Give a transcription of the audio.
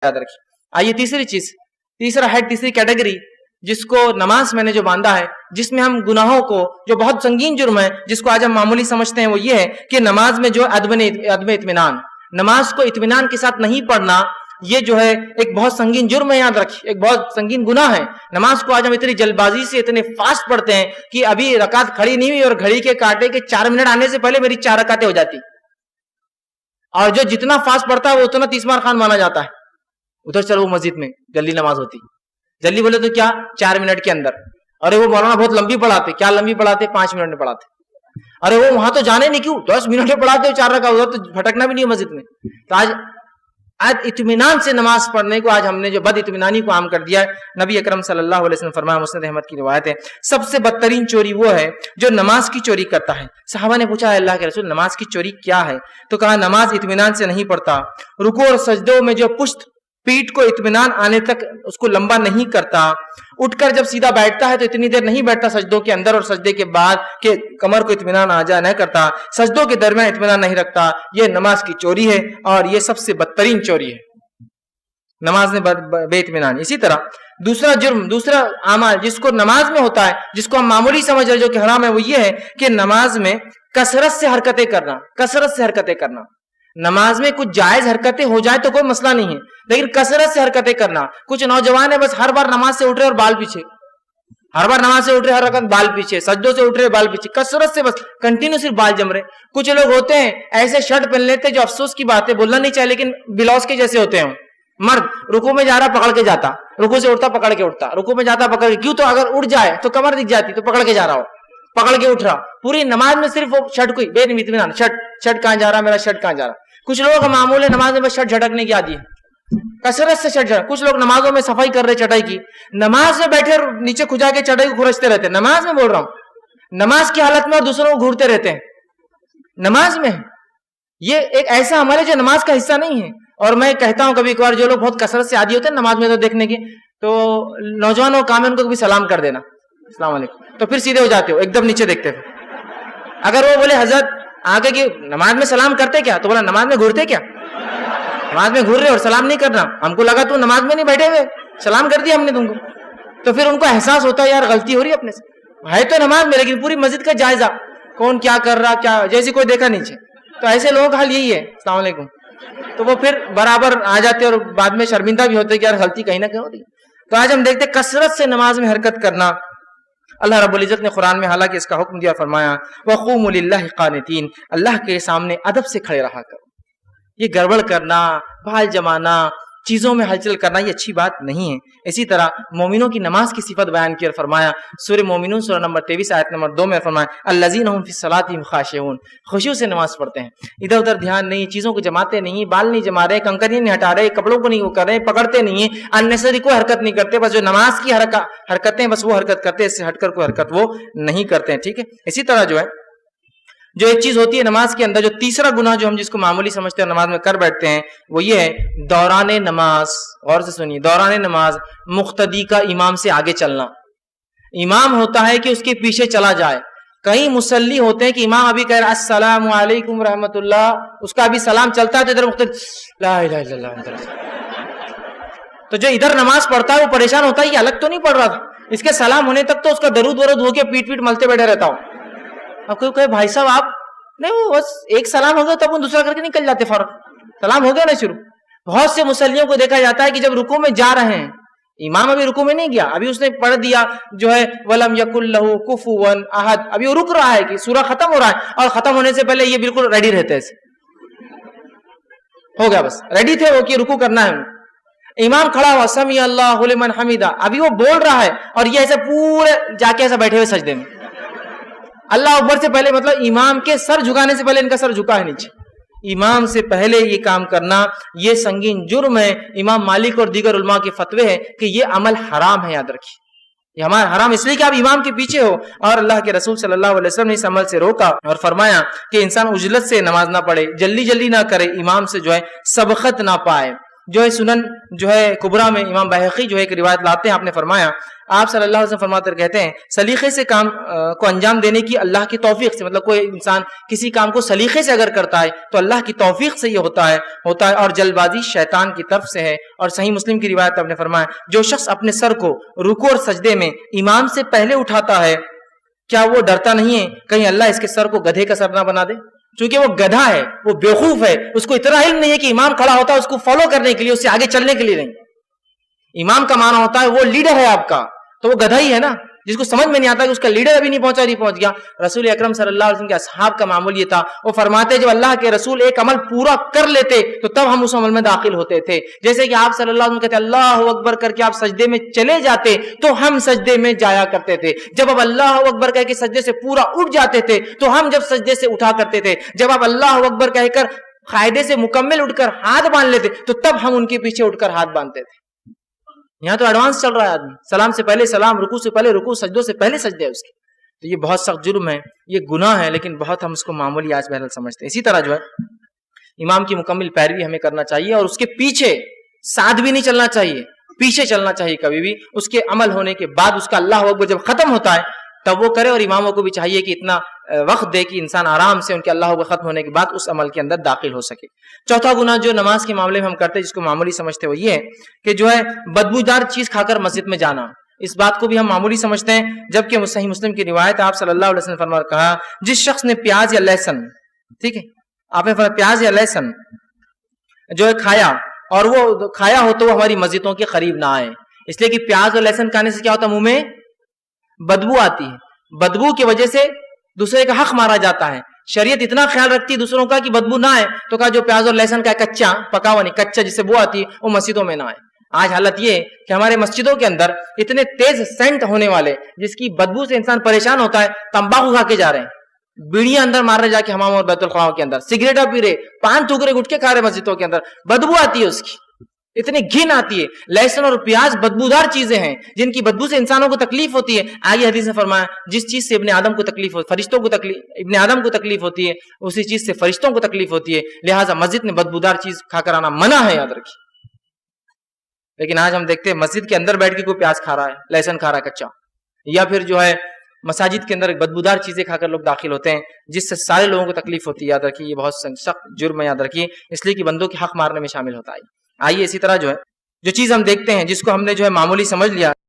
یاد رکھیے. آئیے تیسری چیز، تیسرا ہے تیسری کیٹیگری جس کو نماز میں نے جو باندھا ہے، جس میں ہم گناہوں کو، جو بہت سنگین جرم ہے جس کو آج ہم معمولی سمجھتے ہیں، وہ یہ ہے کہ نماز میں جو عدم اطمینان، نماز کو اطمینان کے ساتھ نہیں پڑھنا، یہ جو ہے ایک بہت سنگین جرم ہے. یاد رکھیے، ایک بہت سنگین گناہ ہے. نماز کو آج ہم اتنی جلد بازی سے اتنے فاسٹ پڑھتے ہیں کہ ابھی رکعت کھڑی نہیں ہوئی اور گھڑی کے کاٹے کے 4 منٹ آنے سے پہلے میری 4 رکعتیں ہو جاتی، اور جو جتنا فاسٹ پڑھتا ہے وہ اتنا تیسمار خان مانا جاتا ہے. ادھر چلو مسجد میں جلدی نماز ہوتی، جلدی بولے تو کیا 4 منٹ کے اندر. ارے وہ مولانا بہت لمبی پڑھاتے، کیا لمبی پڑھاتے؟ 5 منٹ میں پڑھاتے. ارے وہ وہاں تو جانے نہیں، کیوں 10 منٹ میں پڑھاتے ہو 4 رکعت، ادھر تو بھٹکنا بھی نہیں ہے مسجد میں. تو آج اطمینان سے نماز پڑھنے کو آج ہم نے جو بد اطمینانی کو عام کر دیا ہے. نبی اکرم صلی اللہ علیہ وسلم فرمایا، مسند احمد کی روایت ہے، سب سے بدترین چوری وہ ہے جو نماز کی چوری کرتا ہے. صحابہ نے پوچھا، اللہ کے رسول نماز کی چوری کیا ہے؟ تو کہا نماز اطمینان سے نہیں پڑھتا، رکوع اور سجدوں میں جو پشت پیٹ کو اطمینان آنے تک اس کو لمبا نہیں کرتا، اٹھ کر جب سیدھا بیٹھتا ہے تو اتنی دیر نہیں بیٹھتا سجدوں کے اندر اور سجدے کے بعد کہ کمر کو اطمینان آ جائے، نہ کرتا، سجدوں کے درمیان اطمینان نہیں رکھتا، یہ نماز کی چوری ہے اور یہ سب سے بدترین چوری ہے، نماز میں بے اطمینان. اسی طرح دوسرا جرم، دوسرا اعمال جس کو نماز میں ہوتا ہے، جس کو ہم معمولی سمجھ رہے جو کہ حرام ہے، وہ یہ ہے کہ نماز میں کثرت سے حرکتیں کرنا. کثرت سے حرکتیں کرنا، نماز میں کچھ جائز حرکتیں ہو جائے تو کوئی مسئلہ نہیں ہے، لیکن کثرت سے حرکتیں کرنا. کچھ نوجوان ہیں بس ہر بار نماز سے اٹھ رہے اور بال پیچھے، ہر بار نماز سے اٹھ رہے ہر رکعت بال پیچھے، سجدوں سے اٹھ رہے بال پیچھے، کثرت سے بس کنٹینیو صرف بال جم رہے. کچھ لوگ ہوتے ہیں ایسے شرٹ پہن لیتے جو افسوس کی بات ہے، بولنا نہیں چاہیے، لیکن بلاؤز کے جیسے ہوتے ہیں. مرد رکوع میں جا رہا پکڑ کے جاتا، رکوع سے اٹھتا پکڑ کے اٹھتا، رکوع میں جاتا پکڑ کے، کیوں؟ تو اگر اٹھ جائے تو کمر دکھ جاتی، تو پکڑ کے جا رہا ہو، پکڑ کے اٹھ رہا. پوری نماز میں صرف وہ شرٹ کو بے اطمینان، شرٹ کہاں جا رہا، میرا شرٹ کہاں جا رہا. کچھ لوگوں کا معمول ہے نماز میں بس شرٹ جھٹکنے کی عادی ہے، کثرت سے شرٹ جھٹک. کچھ لوگ نمازوں میں صفائی کر رہے چٹائی کی، نماز میں بیٹھے نیچے کھجا کے چٹائی کو کھرچتے رہتے. نماز میں بول رہا ہوں، نماز کی حالت میں اور دوسروں کو گھورتے رہتے ہیں نماز میں. یہ ایک ایسا عمل ہے جو نماز کا حصہ نہیں ہے. اور میں کہتا ہوں کبھی کبھار جو لوگ بہت کثرت سے عادی ہوتے ہیں نماز میں تو دیکھنے کے، تو نوجوانوں کام ہے ان کو کبھی سلام کر دینا، السلام علیکم، تو پھر سیدھے ہو جاتے ہو، ایک دم نیچے دیکھتے تھے. اگر وہ بولے حضرت آگے کی نماز میں سلام کرتے کیا؟ تو بولا نماز میں گھورتے کیا؟ نماز میں گھور رہے اور سلام نہیں کرنا. ہم کو لگا تو نماز میں نہیں بیٹھے ہوئے، سلام کر دیا ہم نے تم کو. تو پھر ان کو احساس ہوتا ہے یار غلطی ہو رہی ہے اپنے سے، ہے تو نماز میں لیکن پوری مسجد کا جائزہ، کون کیا کر رہا، کیا جیسے کوئی دیکھا نیچے. تو ایسے لوگوں کا حال یہی ہے، السلام علیکم، تو وہ پھر برابر آ جاتے اور بعد میں شرمندہ بھی ہوتے کہ یار غلطی کہیں نہ کہیں ہوتی. تو آج ہم دیکھتے کثرت سے نماز میں حرکت کرنا. اللہ رب العزت نے قرآن میں حالانکہ اس کا حکم دیا، فرمایا وَقُومُوا لِلَّهِ قَانِتِينَ، اللہ کے سامنے ادب سے کھڑے رہا کرو. یہ گڑبڑ کرنا، بال جمانا، چیزوں میں ہلچل کرنا یہ اچھی بات نہیں ہے. اسی طرح مومنوں کی نماز کی صفت بیان کی اور فرمایا سورہ مومنون سورہ نمبر 23 آیت نمبر 2 میں فرمایا الذین هم فی صلاتهم خاشعون، خشوع سے نماز پڑھتے ہیں، ادھر ادھر دھیان نہیں، چیزوں کو جماتے نہیں، بال نہیں جما رہے، کنکریاں نہیں ہٹا رہے، کپڑوں کو نہیں وہ کر رہے، پکڑتے نہیں ہیں، اننیسری کوئی حرکت نہیں کرتے، بس جو نماز کی حرکتیں بس وہ حرکت کرتے، اس سے ہٹ کر کوئی حرکت وہ نہیں کرتے ہیں. ٹھیک ہے. اسی طرح جو ایک چیز ہوتی ہے نماز کے اندر، جو تیسرا گناہ جو ہم جس کو معمولی سمجھتے ہیں نماز میں کر بیٹھتے ہیں، وہ یہ ہے دوران نماز. غور سے سنیے، دوران نماز مقتدی کا امام سے آگے چلنا. امام ہوتا ہے کہ اس کے پیچھے چلا جائے. کئی مصلی ہوتے ہیں کہ امام ابھی کہہ رہا السلام علیکم رحمت اللہ، اس کا ابھی سلام چلتا ہے تو ادھر مقتدی لا الہ الا اللہ، تو جو ادھر نماز پڑھتا ہے وہ پریشان ہوتا ہے یہ الگ تو نہیں پڑھ رہا تھا، اس کے سلام ہونے تک تو اس کا درود ورود ہو کے پیٹ ملتے بیٹھے رہتا ہوں. اب کوئی کہے بھائی صاحب آپ نہیں، وہ بس ایک سلام ہو گیا تب وہ دوسرا کر کے نکل جاتے فوراً، سلام ہو گیا نا شروع. بہت سے مصلیوں کو دیکھا جاتا ہے کہ جب رکوع میں جا رہے ہیں، امام ابھی رکوع میں نہیں گیا، ابھی اس نے پڑھ دیا جو ہے وَلَمْ يَكُنْ لَهُ كُفُوًا أَحَدٌ، ابھی وہ رک رہا ہے کہ سورہ ختم ہو رہا ہے، اور ختم ہونے سے پہلے یہ بالکل ریڈی رہتے ہیں، ہو گیا بس ریڈی تھے وہ کہ رکوع کرنا ہے. امام کھڑا ہوا سمیع اللہ لمن حمیدہ، ابھی وہ بول رہا ہے اور یہ ایسے پورے جا کے ایسا بیٹھے ہوئے سجدے میں، اللہ اکبر سے پہلے، مطلب امام کے سر جھکانے سے پہلے ان کا سر جھکا ہے نیچے. امام سے پہلے یہ کام کرنا یہ سنگین جرم ہے. امام مالک اور دیگر علماء کے فتوے ہیں کہ یہ عمل حرام ہے. یاد رکھیے یہ ہمارا حرام اس لیے کہ آپ امام کے پیچھے ہو، اور اللہ کے رسول صلی اللہ علیہ وسلم نے اس عمل سے روکا اور فرمایا کہ انسان عجلت سے نماز نہ پڑھے، جلدی نہ کرے، امام سے جو ہے سبقت نہ پائے. جو ہے سنن جو ہے کبرا میں امام بہقی جو ہے ایک روایت لاتے ہیں، آپ نے فرمایا، آپ صلی اللہ علیہ وسلم فرماتے کہتے ہیں سلیقے سے کام کو انجام دینے کی اللہ کی توفیق سے، مطلب کوئی انسان کسی کام کو سلیقے سے اگر کرتا ہے تو اللہ کی توفیق سے یہ ہوتا ہے، اور جلد بازی شیطان کی طرف سے ہے۔ اور صحیح مسلم کی روایت آپ نے فرمایا جو شخص اپنے سر کو رکوع اور سجدے میں امام سے پہلے اٹھاتا ہے، کیا وہ ڈرتا نہیں ہے کہیں اللہ اس کے سر کو گدھے کا سر نہ بنا دے؟ چونکہ وہ گدھا ہے، وہ بیوقوف ہے، اس کو اتنا علم نہیں ہے کہ امام کھڑا ہوتا ہے اس کو فالو کرنے کے لیے، اس سے آگے چلنے کے لیے نہیں۔ امام کا معنی ہوتا ہے وہ لیڈر ہے آپ کا، تو وہ گدھا ہی ہے نا، جس کو سمجھ میں نہیں آتا کہ اس کا لیڈر ابھی نہیں پہنچ گیا۔ رسول اکرم صلی اللہ علیہ وسلم کے اصحاب کا معمول یہ تھا، وہ فرماتے جب اللہ کے رسول ایک عمل پورا کر لیتے تو تب ہم اس عمل میں داخل ہوتے تھے۔ جیسے کہ آپ صلی اللہ علیہ وسلم کہتے اللہ اکبر کر کے آپ سجدے میں چلے جاتے تو ہم سجدے میں جایا کرتے تھے، جب آپ اللہ اکبر کہہ کے سجدے سے پورا اٹھ جاتے تھے تو ہم جب سجدے سے اٹھا کرتے تھے، جب آپ اللہ اکبر کہہ کر قاعدے سے مکمل اٹھ کر ہاتھ باندھ لیتے تو تب ہم ان کے پیچھے اٹھ کر ہاتھ باندھتے تھے۔ یہاں تو ایڈوانس چل رہا ہے آدمی، سلام سے پہلے سلام، رکوع سے پہلے رکوع، سجدوں سے پہلے سجدے اس کے، تو یہ بہت سخت جرم ہے، یہ گناہ ہے، لیکن بہت ہم اس کو معمولی آج بہرحال سمجھتے ہیں۔ اسی طرح جو ہے امام کی مکمل پیروی ہمیں کرنا چاہیے، اور اس کے پیچھے ساتھ بھی نہیں چلنا چاہیے، پیچھے چلنا چاہیے کبھی بھی، اس کے عمل ہونے کے بعد اس کا اللہ اکبر جب ختم ہوتا ہے تب وہ کرے، اور اماموں کو بھی چاہیے کہ اتنا وقت دے کہ انسان آرام سے ان کے اللہ اکبر ختم ہونے کے بعد اس عمل کے اندر داخل ہو سکے۔ چوتھا گناہ جو نماز کے معاملے میں ہم کرتے ہیں جس کو معمولی سمجھتے وہ یہ ہے کہ جو ہے بدبودار چیز کھا کر مسجد میں جانا، اس بات کو بھی ہم معمولی سمجھتے ہیں، جبکہ صحیح مسلم کی روایت آپ صلی اللہ علیہ وسلم فرمایا کہا جس شخص نے پیاز یا لہسن، ٹھیک ہے، آپ نے فرمایا پیاز یا لہسن جو ہے کھایا، اور وہ کھایا ہو تو وہ ہماری مسجدوں کے قریب نہ آئے، اس لیے کہ پیاز اور لہسن کھانے سے کیا ہوتا ہے، منہ میں بدبو آتی ہے، بدبو کی وجہ سے دوسرے کا حق مارا جاتا ہے۔ شریعت اتنا خیال رکھتی ہے دوسروں کا کہ بدبو نہ آئے، تو کہا جو پیاز اور لہسن کا کچا پکا ہوا نہیں، کچا جس سے بو آتی ہے وہ مسجدوں میں نہ آئے۔ آج حالت یہ ہے کہ ہمارے مسجدوں کے اندر اتنے تیز سینٹ ہونے والے جس کی بدبو سے انسان پریشان ہوتا ہے، تمباکو کھا کے جا رہے ہیں، بیڑیاں اندر مار رہے جا کے حمام اور بیت الخلاء کے اندر، سگریٹا پی رہے، پان تھوک رہے، گٹکے کھا رہے مسجدوں کے اندر، بدبو آتی ہے اس کی، اتنی گھن آتی ہے۔ لہسن اور پیاز بدبودار چیزیں ہیں جن کی بدبو سے انسانوں کو تکلیف ہوتی ہے۔ آگے حدیث نے فرمایا جس چیز سے ابن آدم کو تکلیف ہوتی، فرشتوں کو تکلیف، ابن آدم کو تکلیف ہوتی ہے اسی چیز سے فرشتوں کو تکلیف ہوتی ہے، لہٰذا مسجد میں بدبودار چیز کھا کر آنا منع ہے، یاد رکھیے۔ لیکن آج ہم دیکھتے ہیں مسجد کے اندر بیٹھ کے کوئی پیاز کھا رہا ہے، لہسن کھا رہا ہے کچا، یا پھر جو ہے مساجد کے اندر بدبودار چیزیں کھا کر لوگ داخل ہوتے ہیں جس سے سارے لوگوں کو تکلیف ہوتی ہے، یاد رکھیے یہ بہت سخت جرم ہے، یاد رکھیے، اس لیے کہ بندوں کے حق مارنے میں شامل ہوتا ہے۔ آئیے اسی طرح جو ہے جو چیز ہم دیکھتے ہیں جس کو ہم نے جو ہے معمولی سمجھ لیا